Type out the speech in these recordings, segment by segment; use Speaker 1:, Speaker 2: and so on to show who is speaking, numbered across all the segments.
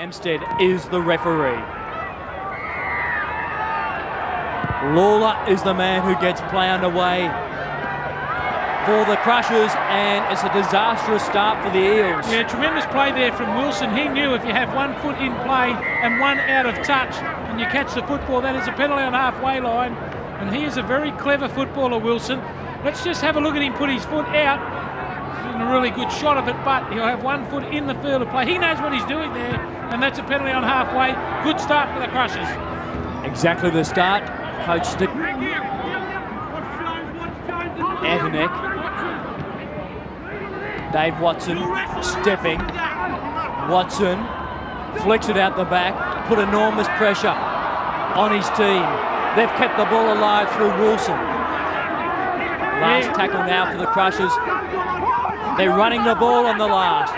Speaker 1: Hempstead is the referee. Lawler is the man who gets play underway for the Crushers, and it's a disastrous start for the Eels.
Speaker 2: Yeah, tremendous play there from Wilson. He knew if you have 1 foot in play and 1 out of touch and you catch the football, that is a penalty on halfway line. And he is a very clever footballer, Wilson. Let's just have a look at him put his foot out. He's in a really good shot of it, but he'll have 1 foot in the field of play. He knows what he's doing there, and that's a penalty on halfway. Good start for the Crushers.
Speaker 1: Exactly the start. Coach Stick. Antonek. Dave Watson stepping. Watson flicks it out the back, put enormous pressure on his team. They've kept the ball alive through Wilson. Last tackle now for the Crushers. They're running the ball on the last.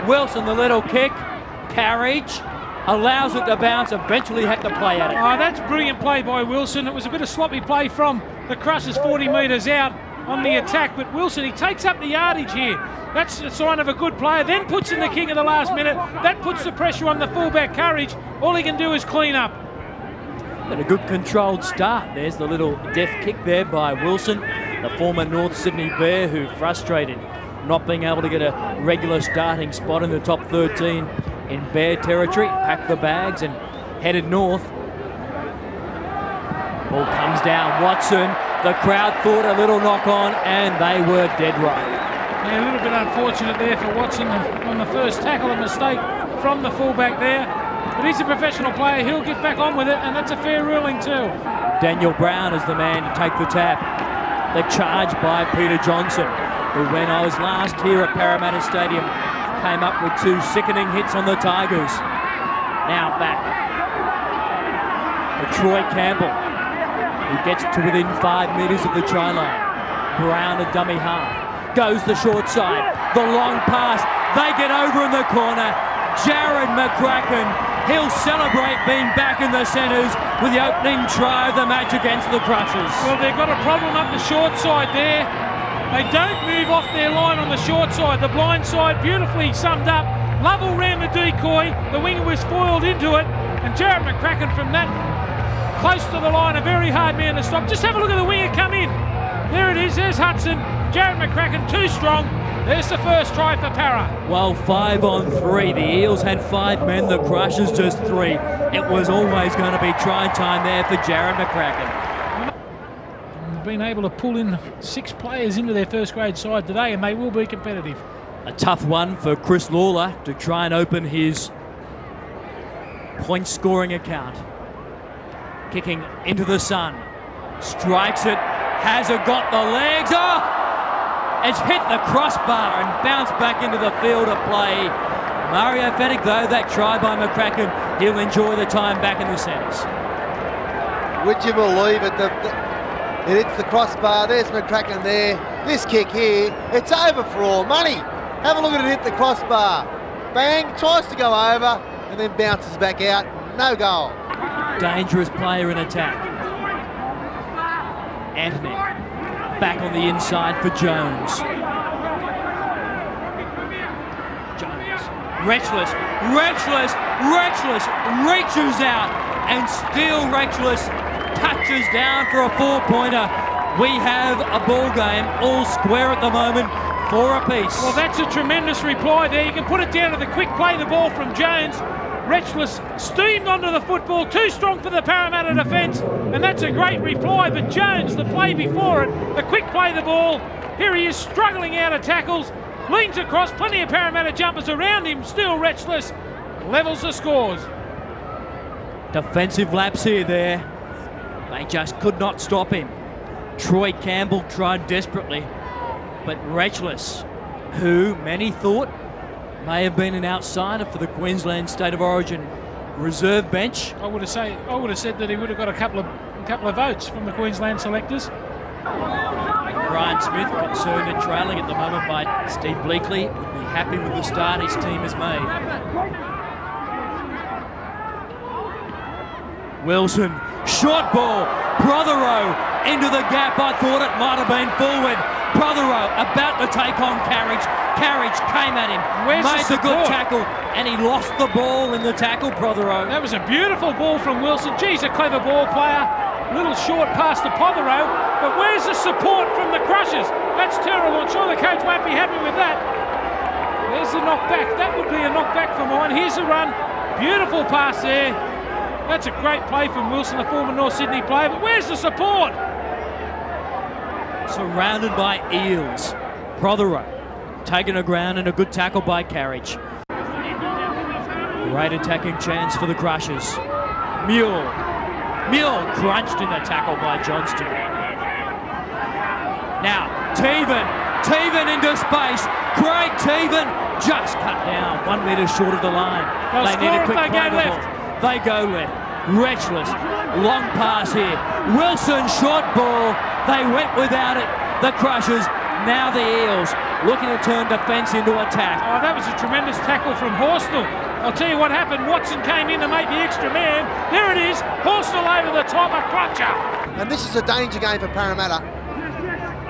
Speaker 1: Wilson, the little kick, carriage, allows it to bounce, eventually had to play at it.
Speaker 2: Oh, that's brilliant play by Wilson. It was a bit of sloppy play from the Crushers 40 metres out on the attack, but Wilson, he takes up the yardage here. That's a sign of a good player, then puts in the kick at the last minute. That puts the pressure on the fullback Courage. All he can do is clean up.
Speaker 1: And a good controlled start. There's the little deft kick there by Wilson, the former North Sydney Bear, who frustrated not being able to get a regular starting spot in the top 13 in Bear territory. Packed the bags and headed north. Ball comes down. Watson, the crowd thought a little knock on, and they were dead right.
Speaker 2: Yeah, a little bit unfortunate there for Watson on the first tackle, a mistake from the fullback there. But he's a professional player, he'll get back on with it, and that's a fair ruling too.
Speaker 1: Daniel Brown is the man to take the tap. The charge by Peter Johnson, who when I was last here at Parramatta Stadium, came up with 2 sickening hits on the Tigers. Now back for Troy Campbell, who gets to within 5 metres of the try line. Brown a dummy half. Goes the short side. The long pass. They get over in the corner. Jared McCracken, he'll celebrate being back in the centres with the opening try of the match against the Crushers.
Speaker 2: Well, they've got a problem up the short side there. They don't move off their line on the short side. The blind side, beautifully summed up. Lovell ran the decoy. The winger was foiled into it. And Jared McCracken from that close to the line, a very hard man to stop. Just have a look at the winger come in. There it is, there's Hudson. Jared McCracken too strong. There's the first try for Para.
Speaker 1: Well, 5 on 3. The Eels had 5 men, the Crushers just 3. It was always going to be try time there for Jared McCracken.
Speaker 2: They've been able to pull in 6 players into their first grade side today, and they will be competitive.
Speaker 1: A tough one for Chris Lawler to try and open his point scoring account. Kicking into the sun. Strikes it. Has it got the legs? Oh! It's hit the crossbar and bounced back into the field of play. Mario Fennick, though, that try by McCracken, he'll enjoy the time back in the centres.
Speaker 3: Would you believe it? It hits the crossbar. There's McCracken there. This kick here, it's over for all money. Have a look at it hit the crossbar. Bang, tries to go over and then bounces back out. No goal.
Speaker 1: Dangerous player in attack. Anthony. Back on the inside for Jones. Reachless reaches out, and still Reachless touches down for a 4-pointer. We have a ball game all square at the moment, 4 apiece.
Speaker 2: Well, that's a tremendous reply there. You can put it down to the quick play the ball from Jones. Reachless steamed onto the football, too strong for the Parramatta defence, and that's a great reply. But Jones, the play before it, the quick play the ball, here he is struggling out of tackles, leans across, plenty of Parramatta jumpers around him, still Reachless levels the scores.
Speaker 1: Defensive lapse here there. They just could not stop him. Troy Campbell tried desperately, but Reachless, who many thought may have been an outsider for the Queensland State of Origin reserve bench.
Speaker 2: I would have said that he would have got a couple of votes from the Queensland selectors.
Speaker 1: Brian Smith, concerned and trailing at the moment by Steve Bleakley, would be happy with the start his team has made. Wilson, short ball, Prothero into the gap. I thought it might have been forward. Prothero about to take on Carriage. Carriage came at him, made the good tackle, and he lost the ball in the tackle, Prothero.
Speaker 2: That was a beautiful ball from Wilson. Geez, a clever ball player. A little short pass to Prothero, but where's the support from the Crushers? That's terrible. I'm sure the coach won't be happy with that. There's the knockback. That would be a knockback for mine. Here's the run. Beautiful pass there. That's a great play from Wilson, the former North Sydney player, but where's the support?
Speaker 1: Surrounded by Eels. Prothero taking a ground and a good tackle by Carriage. Great attacking chance for the Crushers. Mule crunched in the tackle by Johnston. Now, Teven into space. Craig Teven just cut down 1 metre short of the line. They need a quick play ball. They go left. Wretchless. Long pass here. Wilson short ball. They went without it. The Crushers. Now the Eels looking to turn defence into attack.
Speaker 2: Oh, that was a tremendous tackle from Horsnell. I'll tell you what happened. Watson came in to make the extra man. There it is. Horsnell over the top, a cruncher.
Speaker 3: And this is a danger game for Parramatta.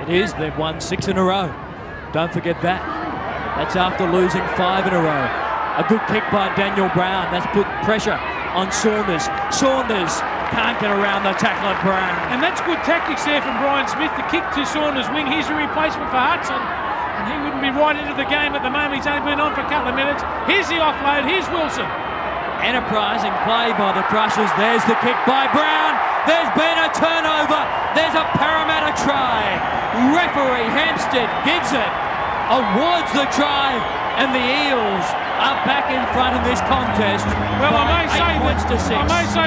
Speaker 1: It is. They've won 6 in a row. Don't forget that. That's after losing 5 in a row. A good kick by Daniel Brown. That's put pressure on Saunders. Saunders can't get around the tackle at Brown.
Speaker 2: And that's good tactics there from Brian Smith. The kick to Saunders' wing. Here's a replacement for Hudson. And he wouldn't be right into the game at the moment. He's only been on for a couple of minutes. Here's the offload. Here's Wilson.
Speaker 1: Enterprising play by the Crushers. There's the kick by Brown. There's been a turnover. There's a Parramatta try. Referee Hampstead gives it. Awards the try. And the Eels are back in front of this contest.
Speaker 2: Well, I may say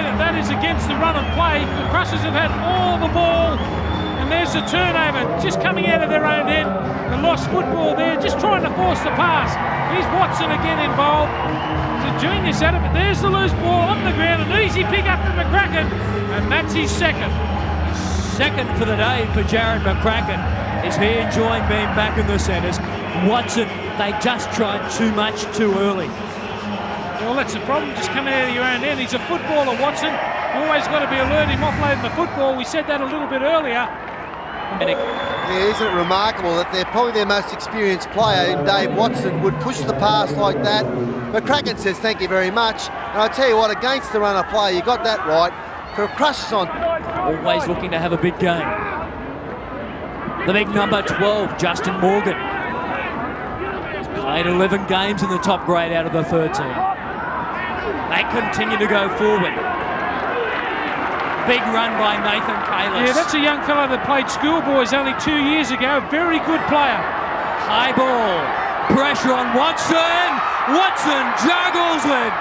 Speaker 2: that is against the run and play. The Crushers have had all the ball. And there's the turnover just coming out of their own end. The lost football there, just trying to force the pass. Here's Watson again involved. He's a genius at it, but there's the loose ball on the ground. An easy pick up from McCracken, and that's his second.
Speaker 1: Second for the day for Jared McCracken. Is he enjoying being back in the centres? Watson, they just tried too much too early.
Speaker 2: Well, that's the problem, just coming out of your own end. He's a footballer, Watson. You always got to be alert him offloading the football. We said that a little bit earlier.
Speaker 3: Yeah, isn't it remarkable that they're probably their most experienced player in Dave Watson would push the pass like that. McCracken says thank you very much. And I tell you what, against the runner play, you got that right. For Crushers on.
Speaker 1: Always looking to have a big game. The big number 12, Justin Morgan. He's played 11 games in the top grade out of the 13. They continue to go forward. Big run by Nathan Kalis.
Speaker 2: Yeah, that's a young fellow that played schoolboys only 2 years ago. Very good player.
Speaker 1: High ball. Pressure on Watson. Watson juggles it.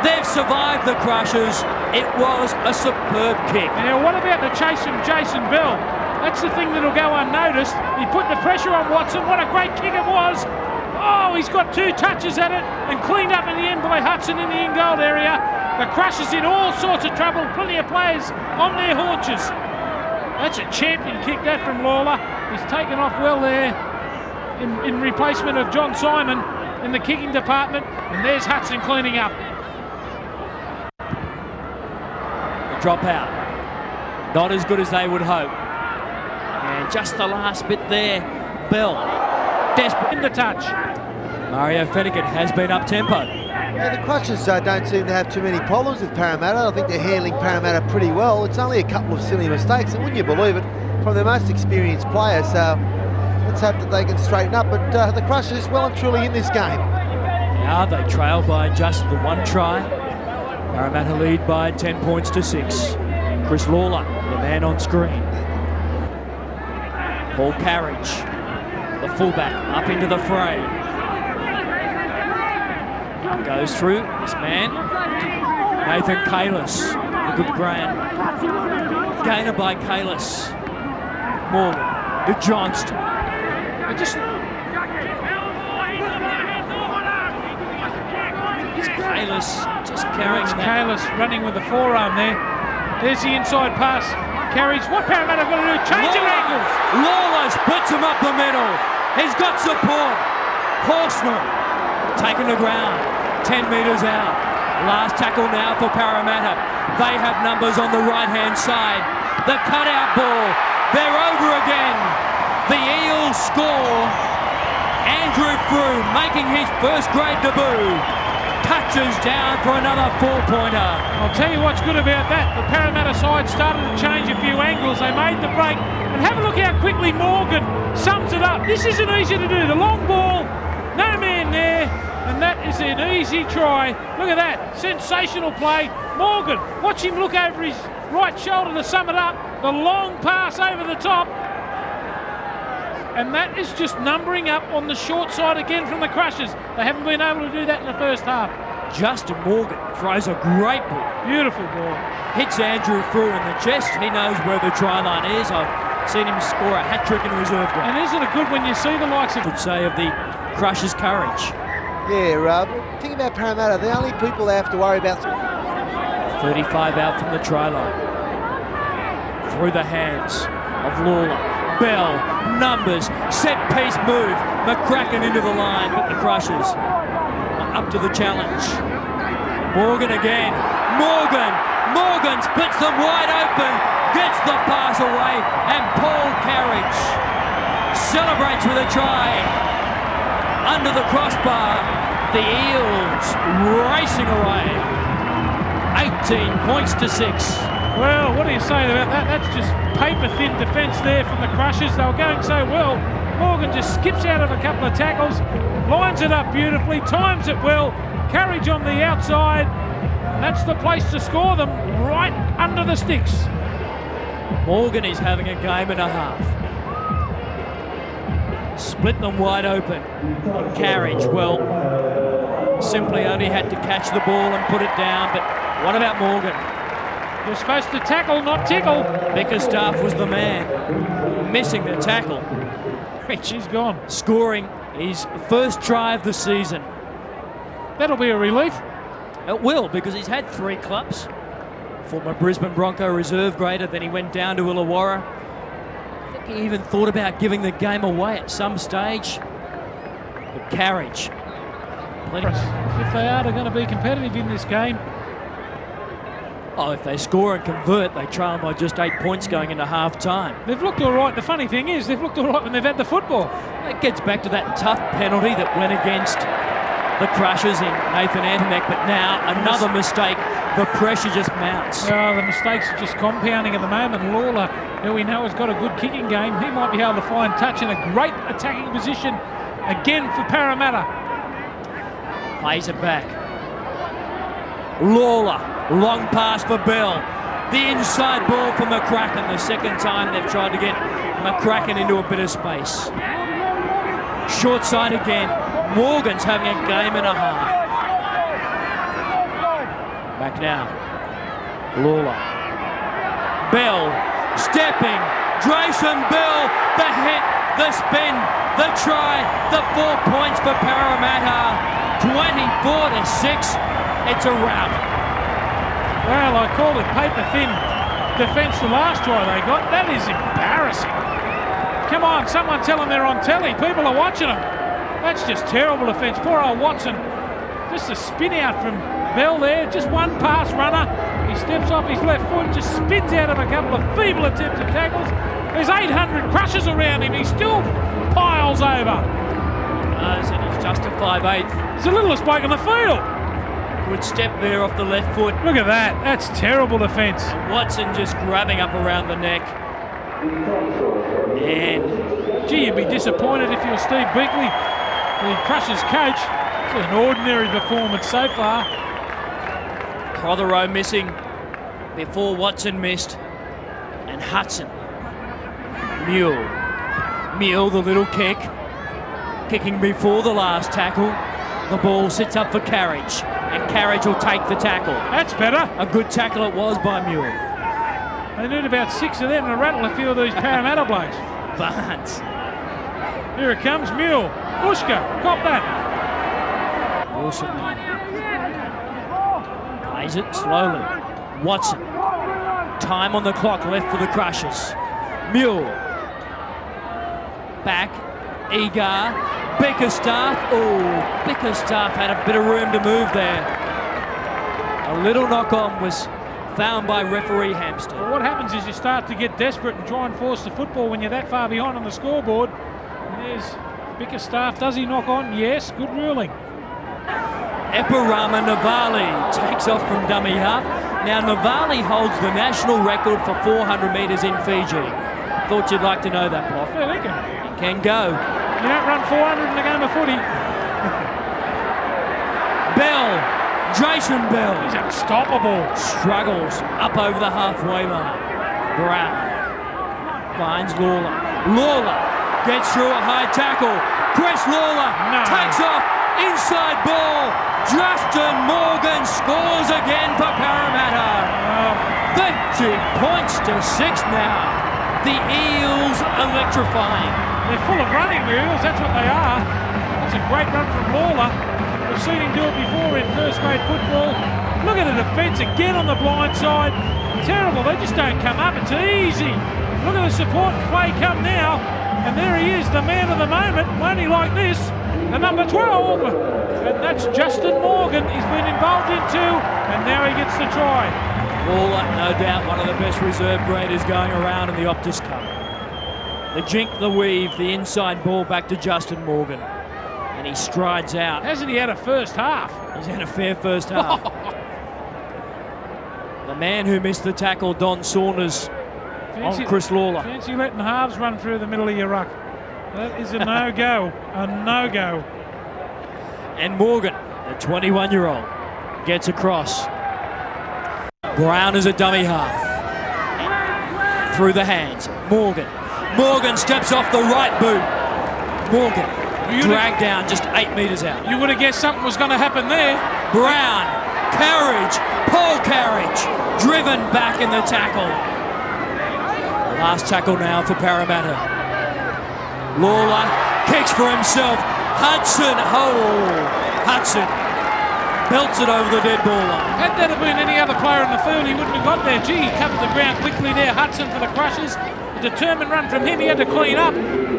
Speaker 1: They've survived the Crushers. It was a superb kick.
Speaker 2: Now, what about the chase from Jason Bell? That's the thing that'll go unnoticed. He put the pressure on Watson. What a great kick it was. Oh, he's got 2 touches at it and cleaned up in the end by Hudson in the in-goal area. The Crushers in all sorts of trouble. Plenty of players on their haunches. That's a champion kick, that from Lawler. He's taken off well there in replacement of John Simon in the kicking department. And there's Hudson cleaning up.
Speaker 1: The drop out. Not as good as they would hope. And just the last bit there. Bell. Desperate in the touch. Mario Fennigan has been up-tempo.
Speaker 3: Yeah, the Crushers don't seem to have too many problems with Parramatta. I think they're handling Parramatta pretty well. It's only a couple of silly mistakes, and wouldn't you believe it, from their most experienced player. So let's hope that they can straighten up. But the Crushers well and truly in this game.
Speaker 1: Now they trail by just the 1 try. Parramatta lead by 10 points to 6. Chris Lawler, the man on screen. Paul Carriage, the fullback, up into the fray. Goes through this man. Nathan Kalis, a good grand. Gainer by Kalis. Morgan to Johnston. Kalis just carrying that.
Speaker 2: Kalis running with the forearm there. There's the inside pass. Carries. What Parramatta got to do? Change their angles.
Speaker 1: Lawler splits him up the middle. He's got support. Horsnell taking the ground. 10 metres out. Last tackle now for Parramatta. They have numbers on the right-hand side. The cutout ball. They're over again. The Eels score. Andrew Frew making his first grade debut. Touches down for another 4-pointer.
Speaker 2: I'll tell you what's good about that. The Parramatta side started to change a few angles. They made the break. And have a look how quickly Morgan sums it up. This isn't easy to do. The long ball, no man there. And that is an easy try. Look at that. Sensational play. Morgan, watch him look over his right shoulder to sum it up. The long pass over the top. And that is just numbering up on the short side again from the Crushers. They haven't been able to do that in the first half.
Speaker 1: Justin Morgan throws a great ball.
Speaker 2: Beautiful ball.
Speaker 1: Hits Andrew Frew in the chest. He knows where the try line is. I've seen him score a hat-trick in reserve grade.
Speaker 2: And isn't it good when you see the likes of...
Speaker 1: Could say of the Crushers' courage.
Speaker 3: Yeah, think about Parramatta. The only people they have to worry about...
Speaker 1: 35 out from the try line. Through the hands of Lawler. Bell, numbers, set piece move. McCracken into the line, but the Crushers are up to the challenge. Morgan again. Morgan splits them wide open, gets the pass away, and Paul Carriage celebrates with a try. Under the crossbar, the Eels racing away. 18 points to 6.
Speaker 2: Well, what do you say about that? That's just paper-thin defence there from the Crushers. They were going so well. Morgan just skips out of a couple of tackles, lines it up beautifully, times it well. Carriage on the outside. That's the place to score them, right under the sticks.
Speaker 1: Morgan is having a game and a half. Split them wide open. Carriage, well, simply only had to catch the ball and put it down. But what about Morgan?
Speaker 2: You're supposed to tackle, not tickle.
Speaker 1: Bickerstaff was the man, missing the tackle.
Speaker 2: He's gone.
Speaker 1: Scoring his first try of the season.
Speaker 2: That'll be a relief.
Speaker 1: It will, because he's had 3 clubs. Former Brisbane Bronco reserve grader, then he went down to Illawarra. I think he even thought about giving the game away at some stage. But Carriage.
Speaker 2: If they are going to be competitive in this game.
Speaker 1: Oh, if they score and convert, they trail by just 8 points going into half-time.
Speaker 2: They've looked all right. The funny thing is, they've looked all right when they've had the football.
Speaker 1: It gets back to that tough penalty that went against the Crushers in Nathan Antonek, but now another mistake. The pressure just mounts.
Speaker 2: The mistakes are just compounding at the moment. Lawler, who we know has got a good kicking game, he might be able to find touch in a great attacking position again for Parramatta.
Speaker 1: Plays it back. Lawler, long pass for Bell. The inside ball for McCracken. The second time they've tried to get McCracken into a bit of space. Short side again. Morgan's having a game and a half. Back now. Lawler. Bell stepping. Drayson Bell. The hit, the spin, the try, the 4 points for Parramatta. 24-6. It's a wrap.
Speaker 2: Well, I called it paper-thin defence the last try they got. That is embarrassing. Come on, someone tell them they're on telly. People are watching them. That's just terrible defence. Poor old Watson. Just a spin out from Bell there. Just one pass runner. He steps off his left foot, just spins out of a couple of feeble attempts at tackles. There's 800 Crushers around him. He still piles over.
Speaker 1: And he's just a 5'8".
Speaker 2: He's the littlest bloke on the field.
Speaker 1: Good step there off the left foot.
Speaker 2: Look at that. That's terrible defence.
Speaker 1: Watson just grabbing up around the neck. And
Speaker 2: gee, you'd be disappointed if you're Steve Beakley, the Crushers coach. It's an ordinary performance so far.
Speaker 1: Prothero missing before Watson missed. And Hudson. Mule, the little kick. Kicking before the last tackle. The ball sits up for Carriage. And Carriage will take the tackle.
Speaker 2: That's better.
Speaker 1: A good tackle it was by Mule.
Speaker 2: They need about 6 of them to rattle a few of these Parramatta blokes.
Speaker 1: Barnes.
Speaker 2: Here it comes, Mule. Bushka, cop that.
Speaker 1: Wilson plays it slowly. Watson. Time on the clock left for the Crushers. Mule. Back. Eagar. Bickerstaff. Oh, Bickerstaff had a bit of room to move there. A little knock on was found by referee Hamster.
Speaker 2: Well, what happens is you start to get desperate and try and force the football when you're that far behind on the scoreboard. And there's Bickerstaff. Does he knock on? Yes, good ruling.
Speaker 1: Epirama Navali takes off from dummy half. Now Navali holds the national record for 400 metres in Fiji. Thought you'd like to know that, Block.
Speaker 2: Yeah, they can.
Speaker 1: He can go.
Speaker 2: You don't run 400 in a game of footy.
Speaker 1: Bell, Jason Bell.
Speaker 2: He's unstoppable.
Speaker 1: Struggles up over the halfway line. Brown finds Lawler. Lawler gets through a high tackle. Chris Lawler takes off. Inside ball. Justin Morgan scores again for Parramatta. 30 points to 6 now. The Eels electrifying.
Speaker 2: They're full of running, the Eels. That's what they are. That's a great run from Lawler. We've seen him do it before in first grade football. Look at the defence again on the blind side. Terrible. They just don't come up. It's easy. Look at the support play come now. And there he is, the man of the moment. Only like this. The number 12, and that's Justin Morgan. He's been involved in 2, and now he gets the try.
Speaker 1: Lawler, no doubt, one of the best reserve graders going around in the Optus Cup. The jink, the weave, the inside ball back to Justin Morgan, and he strides out.
Speaker 2: Hasn't he had a first half?
Speaker 1: He's had a fair first half. The man who missed the tackle, Don Saunders, on Chris Lawler.
Speaker 2: Fancy letting halves run through the middle of your ruck. That is a no-go, a no-go.
Speaker 1: And Morgan, the 21-year-old, gets across. Brown is a dummy half. Through the hands, Morgan. Morgan steps off the right boot. Morgan, dragged down just 8 metres out.
Speaker 2: You would have guessed something was going to happen there.
Speaker 1: Brown, Carriage, Paul Carriage, driven back in the tackle. Last tackle now for Parramatta. Lawler kicks for himself. Hudson, Hudson belts it over the dead ball line.
Speaker 2: Had that have been any other player in the field, he wouldn't have got there. Gee, he covered the ground quickly there. Hudson for the Crushers. A determined run from him. He had to clean up.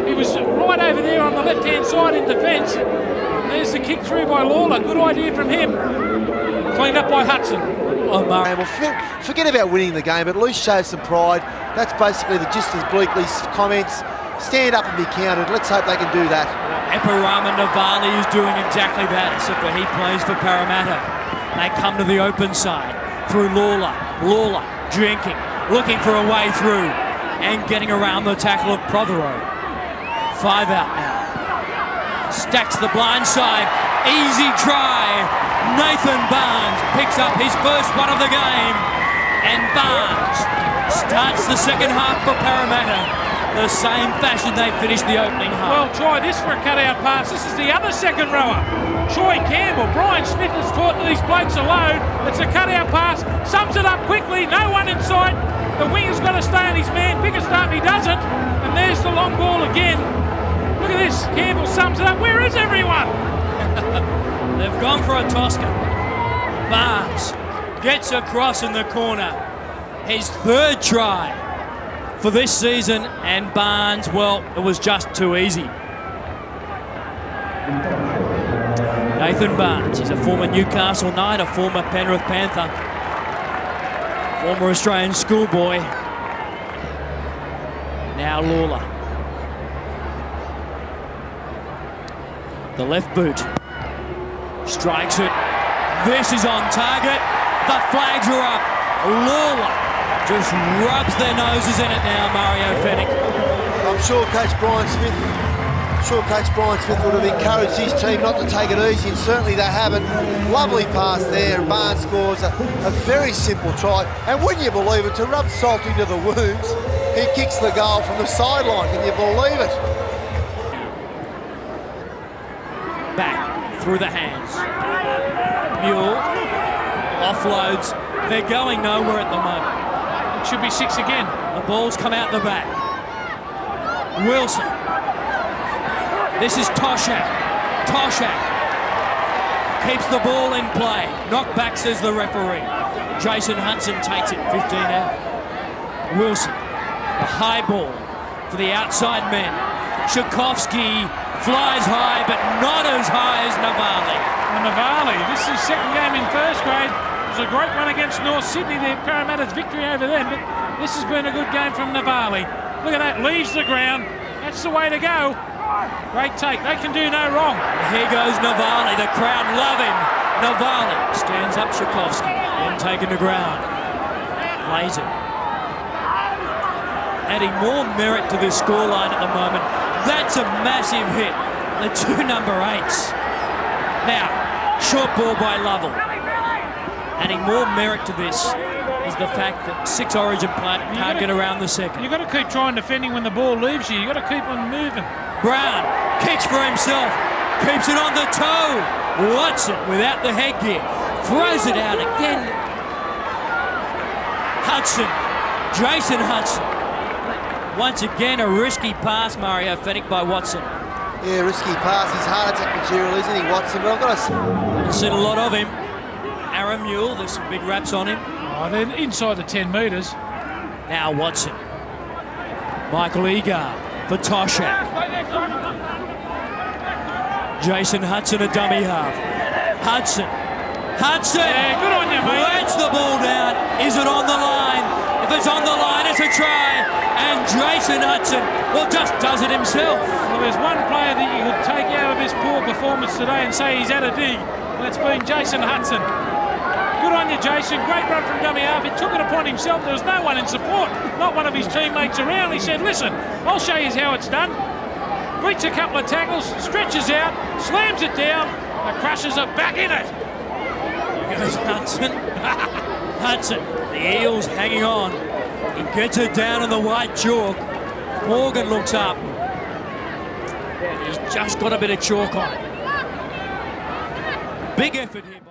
Speaker 2: He was right over there on the left-hand side in defence. There's the kick through by Lawler. Good idea from him. Cleaned up by Hudson.
Speaker 3: Well, forget about winning the game, but at least show some pride. That's basically the gist of Bleakley's comments. Stand up and be counted. Let's hope they can do that.
Speaker 1: Epirama Navali is doing exactly that, except for he plays for Parramatta. They come to the open side through Lawler. Lawler drinking, looking for a way through, and getting around the tackle of Prothero. 5 out now. Stacks the blind side. Easy try. Nathan Barnes picks up his first one of the game. And Barnes starts the second half for Parramatta. The same fashion they finished the opening half.
Speaker 2: Well, try this for a cutout pass. This is the other second rower. Troy Campbell. Brian Smith has taught these blokes a load. It's a cutout pass. Sums it up quickly. No one in sight. The winger's got to stay on his man. Bickerstaff, he doesn't. And there's the long ball again. Look at this. Campbell sums it up. Where is everyone?
Speaker 1: They've gone for a Tosca. Barnes gets across in the corner. His 3rd try for this season, and Barnes, well, it was just too easy. Nathan Barnes, he's a former Newcastle Knight, a former Penrith Panther, former Australian schoolboy. Now Lawler. The left boot. Strikes it. This is on target. The flags are up. Lawler just rubs their noses in it now, Mario Fennick.
Speaker 3: I'm sure Coach Brian Smith would have encouraged his team not to take it easy, and certainly they haven't. Lovely pass there, and Barnes scores a very simple try. And wouldn't you believe it, to rub salt into the wounds, he kicks the goal from the sideline. Can you believe it?
Speaker 1: Back through the hands. Mule offloads. They're going nowhere at the moment.
Speaker 2: It should be 6 again.
Speaker 1: The ball's come out the back. Wilson. This is Toshak. Toshak keeps the ball in play. Knock back, says the referee. Jason Hudson takes it 15 out. Wilson. The high ball for the outside men. Tchaikovsky flies high, but not as high as Navali.
Speaker 2: And Navali, this is his second game in first grade. was a great one against North Sydney, their Parramatta's victory over them, but this has been a good game from Navali. Look at that, leaves the ground. That's the way to go. Great take, they can do no wrong.
Speaker 1: Here goes Navali, the crowd love him. Navali stands up Szykovsky, then taken to ground. Plays it. Adding more merit to this scoreline at the moment. That's a massive hit. The two number 8s. Now, short ball by Lovell. Adding more merit to this is the fact that 6 Origin players can't get around the second.
Speaker 2: You've got to keep trying defending when the ball leaves you. You've got to keep on moving.
Speaker 1: Brown kicks for himself, keeps it on the toe. Watson without the headgear, throws it out again. Hudson, Jason Hudson. Once again, a risky pass, Mario Fennick, by Watson.
Speaker 3: Yeah, risky pass. He's heart attack material, isn't he, Watson? But I've got to...
Speaker 1: I've seen a lot of him. Aaron Mule, there's some big raps on him.
Speaker 2: Oh, they're inside the 10 metres.
Speaker 1: Now Watson. Michael Egar for Toshak. Jason Hudson, a dummy half. Hudson.
Speaker 2: Yeah, good on you, mate.
Speaker 1: Lets the ball down. Is it on the line? If it's on the line, it's a try. And Jason Hudson, well, just does it himself.
Speaker 2: Well, there's one player that you could take out of this poor performance today and say he's had a dig. That's been Jason Hudson. Good on you, Jason. Great run from dummy half. He took it upon himself. There was no one in support, not one of his teammates around. He said, listen, I'll show you how it's done. Beats a couple of tackles, stretches out, slams it down. The Crushers are back in it.
Speaker 1: Here goes Hudson. Hudson, the Eels hanging on. He gets it down in the white chalk. Morgan looks up. He's just got a bit of chalk on it. Big effort here.